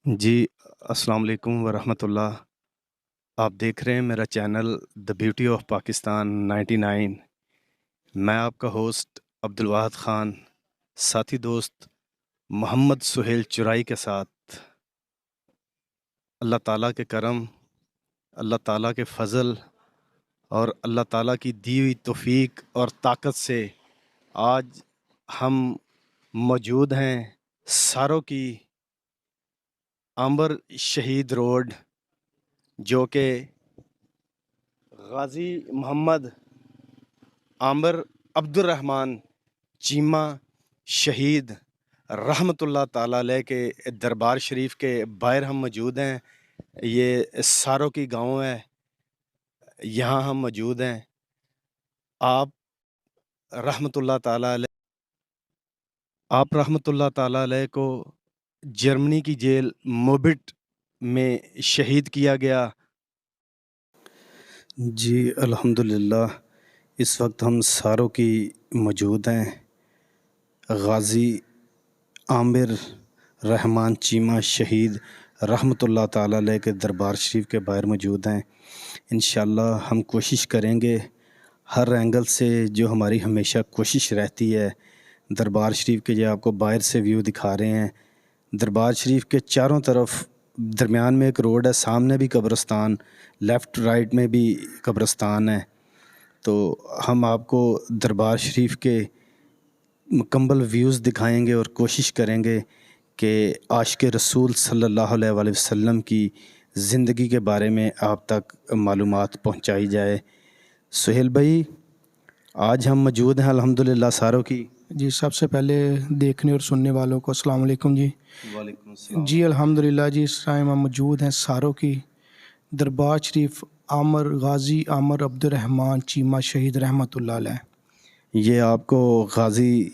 جی، السلام علیکم ورحمۃ اللہ۔ آپ دیکھ رہے ہیں میرا channel the beauty of Pakistan 99۔ میں آپ کا ہوسٹ عبدالواحد خان، ساتھی دوست محمد سہیل چرائی کے ساتھ اللہ تعالیٰ کے کرم، اللہ تعالیٰ کے فضل اور اللہ تعالیٰ کی دی ہوئی توفیق اور طاقت سے آج ہم موجود ہیں ساروں کی عنبر شہید روڈ، جو کہ غازی محمد عنبر عبد الرحمن چیمہ شہید رحمۃ اللہ تعالیٰ علیہ کے دربار شریف کے باہر ہم موجود ہیں۔ یہ ساروں کی گاؤں ہے، یہاں ہم موجود ہیں۔ آپ رحمۃ اللہ تعالیٰ علیہ کو جرمنی کی جیل موبٹ میں شہید کیا گیا۔ جی الحمدللہ، اس وقت ہم ساروں کی موجود ہیں، غازی عامر رحمان چیمہ شہید رحمۃ اللہ تعالیٰ علیہ کے دربار شریف کے باہر موجود ہیں۔ انشاءاللہ ہم کوشش کریں گے ہر اینگل سے، جو ہماری ہمیشہ کوشش رہتی ہے، دربار شریف کے جو آپ کو باہر سے ویو دکھا رہے ہیں، دربار شریف کے چاروں طرف درمیان میں ایک روڈ ہے، سامنے بھی قبرستان، لیفٹ رائٹ میں بھی قبرستان ہے۔ تو ہم آپ کو دربار شریف کے مکمل ویوز دکھائیں گے اور کوشش کریں گے کہ عاشق رسول صلی اللہ علیہ وآلہ وسلم کی زندگی کے بارے میں آپ تک معلومات پہنچائی جائے۔ سہیل بھائی، آج ہم موجود ہیں الحمدللہ ساروں کی۔ جی، سب سے پہلے دیکھنے اور سننے والوں کو السلام علیکم جی۔ وعلیکم السلام۔ جی الحمدللہ جی، اس ٹائم ہم موجود ہیں ساروں کی دربار شریف غازی عامر عبد الرحمان چیمہ شہید رحمۃ اللہ علیہ۔ یہ آپ کو غازی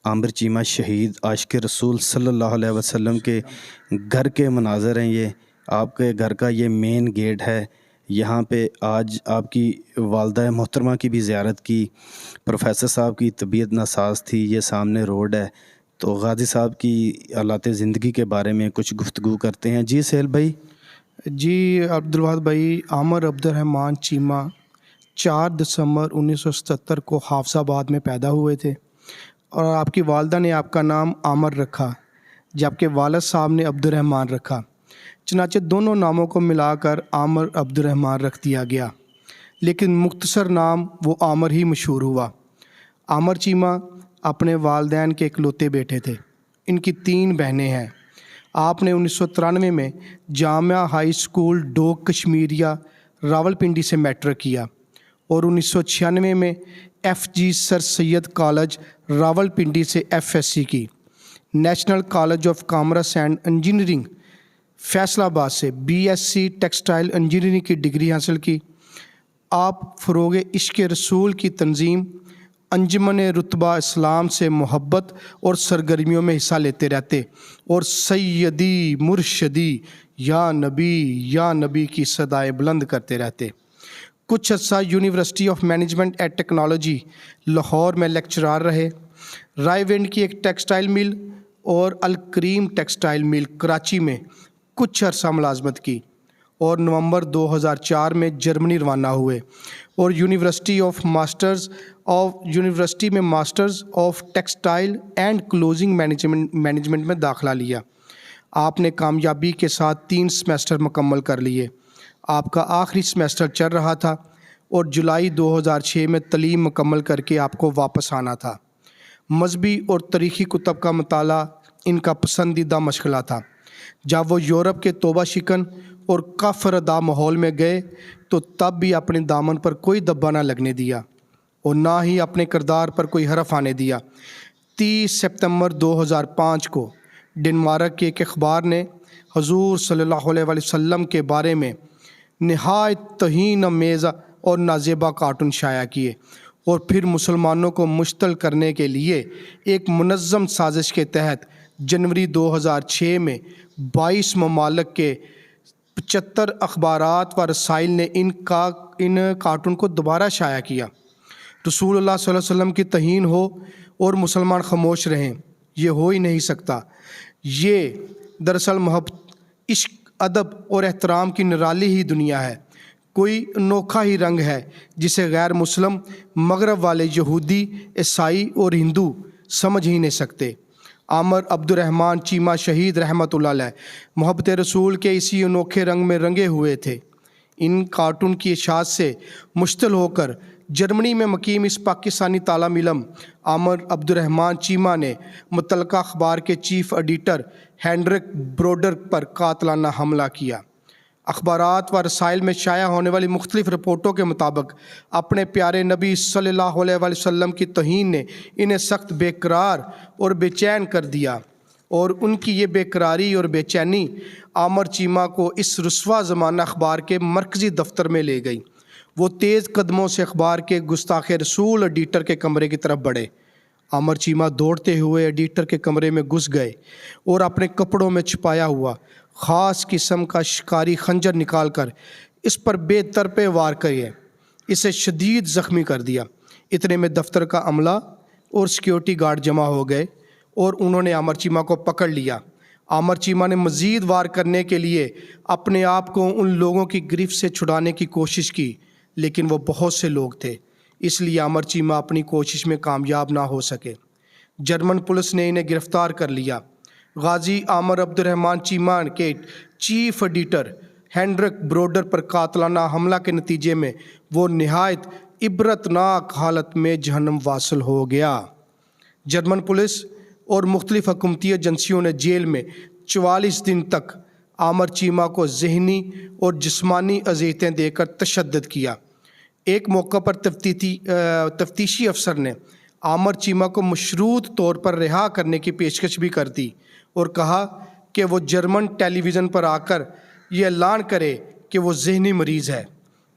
عامر چیمہ شہید عاشق رسول صلی اللہ علیہ وسلم کے گھر کے مناظر ہیں۔ یہ آپ کے گھر کا یہ مین گیٹ ہے۔ یہاں پہ آج آپ کی والدہ محترمہ کی بھی زیارت کی، پروفیسر صاحب کی طبیعت ناساز تھی، یہ سامنے روڈ ہے۔ تو غازی صاحب کی حالات زندگی کے بارے میں کچھ گفتگو کرتے ہیں۔ جی سہیل بھائی۔ جی عبدالواحد بھائی، عامر عبد الرحمان چیمہ 4 دسمبر 1977 کو حافظ آباد میں پیدا ہوئے تھے، اور آپ کی والدہ نے آپ کا نام عامر رکھا جبکہ والد صاحب نے عبد الرحمان رکھا۔ چنانچہ دونوں ناموں کو ملا کر عامر عبد الرحمان رکھ دیا گیا، لیکن مختصر نام وہ عامر ہی مشہور ہوا۔ عامر چیمہ اپنے والدین کے اکلوتے بیٹے تھے۔ ان کی 3 بہنیں ہیں۔ آپ نے 1993 میں جامعہ ہائی سکول ڈوک کشمیریہ راولپنڈی سے میٹرک کیا، اور 1996 میں F G Sir Syed College Rawalpindi سے ایف ایس سی کی۔ National College of Commerce and Engineering Faisalabad سے B S C textile engineering کی ڈگری حاصل کی۔ آپ فروغ عشق رسول کی تنظیم انجمن رتبہ اسلام سے محبت اور سرگرمیوں میں حصہ لیتے رہتے، اور سیدی مرشدی یا نبی کی صدائیں بلند کرتے رہتے۔ کچھ عرصہ university of management and technology Lahore میں لیکچرار رہے۔ رائے ونڈ کی ایک ٹیکسٹائل مل اور الکریم ٹیکسٹائل مل کراچی میں کچھ عرصہ ملازمت کی، اور نومبر 2004 میں جرمنی روانہ ہوئے اور یونیورسٹی میں masters of textile and closing management میں داخلہ لیا۔ آپ نے کامیابی کے ساتھ 3 سیمسٹر مکمل کر لیے۔ آپ کا آخری سیمسٹر چل رہا تھا، اور جولائی 2006 میں تعلیم مکمل کر کے آپ کو واپس آنا تھا۔ مذہبی اور تاریخی کتب کا مطالعہ ان کا پسندیدہ مشغلہ تھا۔ جب وہ یورپ کے توبہ شکن اور کفر ادا ماحول میں گئے تو تب بھی اپنے دامن پر کوئی دبا نہ لگنے دیا، اور نہ ہی اپنے کردار پر کوئی حرف آنے دیا۔ 30 ستمبر 2005 کو ڈنمارک کے ایک اخبار نے حضور صلی اللہ علیہ وآلہ وسلم کے بارے میں نہایت توہین آمیز اور نازیبا کارٹون شائع کیے، اور پھر مسلمانوں کو مشتعل کرنے کے لیے ایک منظم سازش کے تحت جنوری 2006 میں 22 ممالک کے 75 اخبارات و رسائل نے ان کارٹون کو دوبارہ شائع کیا۔ رسول اللہ صلی اللہ علیہ وسلم کی توہین ہو اور مسلمان خاموش رہیں، یہ ہو ہی نہیں سکتا۔ یہ دراصل عشق، ادب اور احترام کی نرالی ہی دنیا ہے۔ کوئی انوکھا ہی رنگ ہے جسے غیر مسلم، مغرب والے یہودی، عیسائی اور ہندو سمجھ ہی نہیں سکتے۔ عامر عبد الرحمن چیمہ شہید رحمۃ اللہ علیہ محبت رسول کے اسی انوکھے رنگ میں رنگے ہوئے تھے۔ ان کارٹون کی اشاعت سے مشتعل ہو کر جرمنی میں مقیم اس پاکستانی طالب علم عامر عبد الرحمن چیمہ نے متعلقہ اخبار کے چیف ایڈیٹر ہینڈرک بروڈر پر قاتلانہ حملہ کیا۔ اخبارات و رسائل میں شائع ہونے والی مختلف رپورٹوں کے مطابق اپنے پیارے نبی صلی اللہ علیہ وآلہ وسلم کی توہین نے انہیں سخت بے قرار اور بے چین کر دیا، اور ان کی یہ بے قراری اور بے چینی عامر چیمہ کو اس رسوا زمانہ اخبار کے مرکزی دفتر میں لے گئی۔ وہ تیز قدموں سے اخبار کے گستاخ رسول ایڈیٹر کے کمرے کی طرف بڑھے۔ عامر چیمہ دوڑتے ہوئے ایڈیٹر کے کمرے میں گھس گئے اور اپنے کپڑوں میں چھپایا ہوا خاص قسم کا شکاری خنجر نکال کر اس پر بے ترپے وار کیے، اسے شدید زخمی کر دیا۔ اتنے میں دفتر کا عملہ اور سیکیورٹی گارڈ جمع ہو گئے اور انہوں نے عامر چیمہ کو پکڑ لیا۔ عامر چیمہ نے مزید وار کرنے کے لیے اپنے آپ کو ان لوگوں کی گرفت سے چھڑانے کی کوشش کی، لیکن وہ بہت سے لوگ تھے، اس لیے عامر چیمہ اپنی کوشش میں کامیاب نہ ہو سکے۔ جرمن پولیس نے انہیں گرفتار کر لیا۔ غازی عامر عبد الرحمن چیمہ کے چیف ایڈیٹر ہینڈرک بروڈر پر قاتلانہ حملہ کے نتیجے میں وہ نہایت عبرتناک حالت میں جہنم واصل ہو گیا۔ جرمن پولیس اور مختلف حکومتی ایجنسیوں نے جیل میں 44 دن تک عامر چیمہ کو ذہنی اور جسمانی اذیتیں دے کر تشدد کیا۔ ایک موقع پر تفتیشی افسر نے عامر چیمہ کو مشروط طور پر رہا کرنے کی پیشکش بھی کر دی اور کہا کہ وہ جرمن ٹیلی ویژن پر آ کر یہ اعلان کرے کہ وہ ذہنی مریض ہے،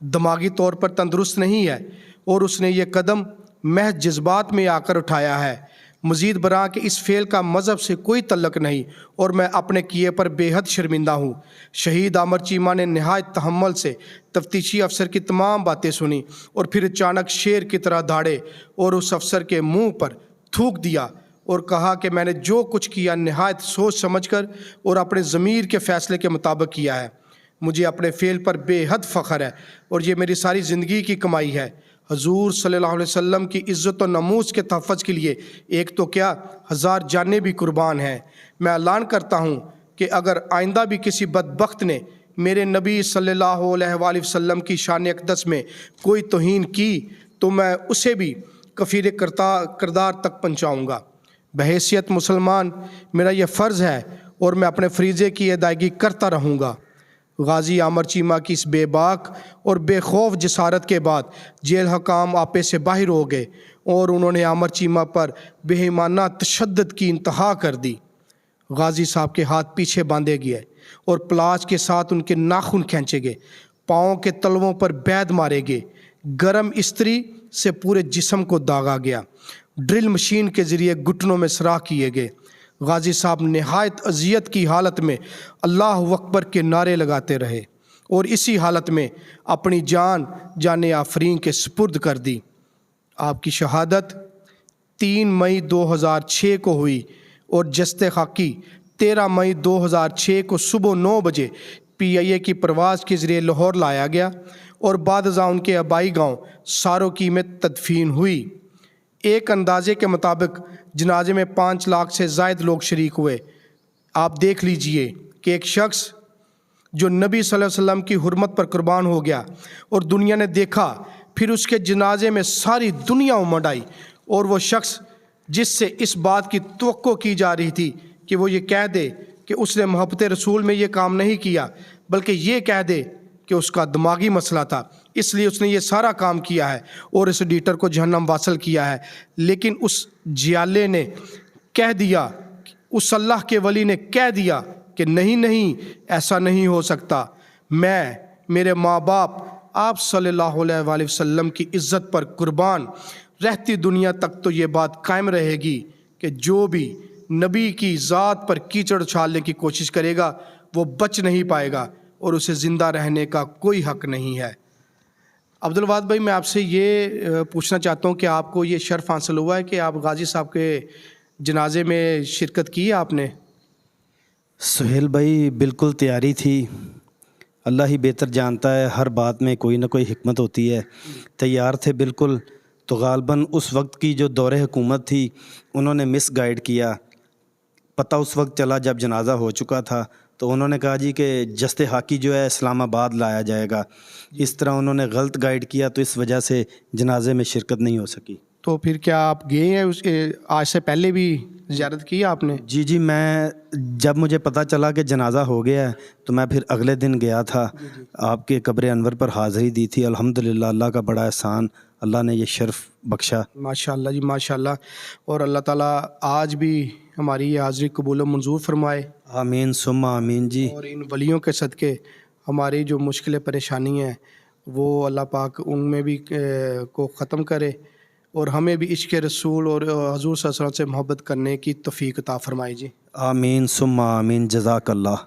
دماغی طور پر تندرست نہیں ہے، اور اس نے یہ قدم محض جذبات میں آ کر اٹھایا ہے۔ مزید برآں کہ اس فعل کا مذہب سے کوئی تعلق نہیں اور میں اپنے کیے پر بے حد شرمندہ ہوں۔ شہید عامر چیمہ نے نہایت تحمل سے تفتیشی افسر کی تمام باتیں سنی اور پھر اچانک شیر کی طرح دھاڑے اور اس افسر کے منہ پر تھوک دیا اور کہا کہ میں نے جو کچھ کیا نہایت سوچ سمجھ کر اور اپنے ضمیر کے فیصلے کے مطابق کیا ہے۔ مجھے اپنے فعل پر بے حد فخر ہے اور یہ میری ساری زندگی کی کمائی ہے۔ حضور صلی اللہ علیہ وسلم کی عزت و ناموس کے تحفظ کے لیے ایک تو کیا 1000 جانیں بھی قربان ہیں۔ میں اعلان کرتا ہوں کہ اگر آئندہ بھی کسی بدبخت نے میرے نبی صلی اللہ علیہ وآلہ وسلم کی شان اقدس میں کوئی توہین کی تو میں اسے بھی کفیر کردار تک پہنچاؤں گا۔ بحیثیت مسلمان میرا یہ فرض ہے اور میں اپنے فریضے کی ادائیگی کرتا رہوں گا۔ غازی عامر چیمہ کی اس بے باک اور بے خوف جسارت کے بعد جیل حکام آپے سے باہر ہو گئے اور انہوں نے عامر چیمہ پر بے ایمانہ تشدد کی انتہا کر دی۔ غازی صاحب کے ہاتھ پیچھے باندھے گئے اور پلاس کے ساتھ ان کے ناخن کھینچے گئے، پاؤں کے تلووں پر بید مارے گئے، گرم استری سے پورے جسم کو داغا گیا، ڈرل مشین کے ذریعے گھٹنوں میں سراخ کیے گئے۔ غازی صاحب نہایت اذیت کی حالت میں اللہ اکبر کے نعرے لگاتے رہے اور اسی حالت میں اپنی جان آفرین کے سپرد کر دی۔ آپ کی شہادت 3 مئی 2006 کو ہوئی اور جسد خاکی 13 مئی 2006 کو صبح 9 بجے PIA کی پرواز کے ذریعے لاہور لایا گیا اور بعد ازاں ان کے آبائی گاؤں ساروکی میں تدفین ہوئی۔ ایک اندازے کے مطابق جنازے میں 5 لاکھ سے زائد لوگ شریک ہوئے۔ آپ دیکھ لیجئے کہ ایک شخص جو نبی صلی اللہ علیہ وسلم کی حرمت پر قربان ہو گیا اور دنیا نے دیکھا، پھر اس کے جنازے میں ساری دنیا امڈ آئی، اور وہ شخص جس سے اس بات کی توقع کی جا رہی تھی کہ وہ یہ کہہ دے کہ اس نے محبت رسول میں یہ کام نہیں کیا بلکہ یہ کہہ دے کہ اس کا دماغی مسئلہ تھا، اس لیے اس نے یہ سارا کام کیا ہے اور اس ایڈیٹر کو جہنم واصل کیا ہے، لیکن اس جیالے نے کہہ دیا، اس اللہ کے ولی نے کہہ دیا کہ نہیں ایسا نہیں ہو سکتا، میں، میرے ماں باپ آپ صلی اللہ علیہ وآلہ وسلم کی عزت پر قربان، رہتی دنیا تک تو یہ بات قائم رہے گی کہ جو بھی نبی کی ذات پر کیچڑ اچھالنے کی کوشش کرے گا وہ بچ نہیں پائے گا اور اسے زندہ رہنے کا کوئی حق نہیں ہے۔ عبدالوہاب بھائی، میں آپ سے یہ پوچھنا چاہتا ہوں کہ آپ کو یہ شرف حاصل ہوا ہے کہ آپ غازی صاحب کے جنازے میں شرکت کی ہے آپ نے؟ سہیل بھائی بالکل تیاری تھی، اللہ ہی بہتر جانتا ہے، ہر بات میں کوئی نہ کوئی حکمت ہوتی ہے، تیار تھے بالکل۔ تو غالباً اس وقت کی جو دور حکومت تھی انہوں نے مس گائیڈ کیا، پتہ اس وقت چلا جب جنازہ ہو چکا تھا، تو انہوں نے کہا جی کہ جست حاکی جو ہے اسلام آباد لایا جائے گا، اس طرح انہوں نے غلط گائیڈ کیا، تو اس وجہ سے جنازے میں شرکت نہیں ہو سکی۔ تو پھر کیا آپ گئے ہیں اس آج سے پہلے بھی زیارت کی آپ نے؟ جی میں جب مجھے پتہ چلا کہ جنازہ ہو گیا ہے تو میں پھر اگلے دن گیا تھا، آپ کے قبر انور پر حاضری دی تھی۔ الحمدللہ اللہ کا بڑا احسان، اللہ نے یہ شرف بخشا۔ ماشاء اللہ جی ماشاء اللہ، اور اللہ تعالیٰ آج بھی ہماری یہ حاضری قبول و منظور فرمائے، آمین ثم آمین جی۔ اور ان ولیوں کے صدقے ہماری جو مشکل پریشانی ہیں وہ اللہ پاک ان میں بھی کو ختم کرے، اور ہمیں بھی عشق رسول اور حضور صلی اللہ علیہ وسلم سے محبت کرنے کی توفیق عطا فرمائے جی۔ آمین ثم آمین، جزاک اللہ۔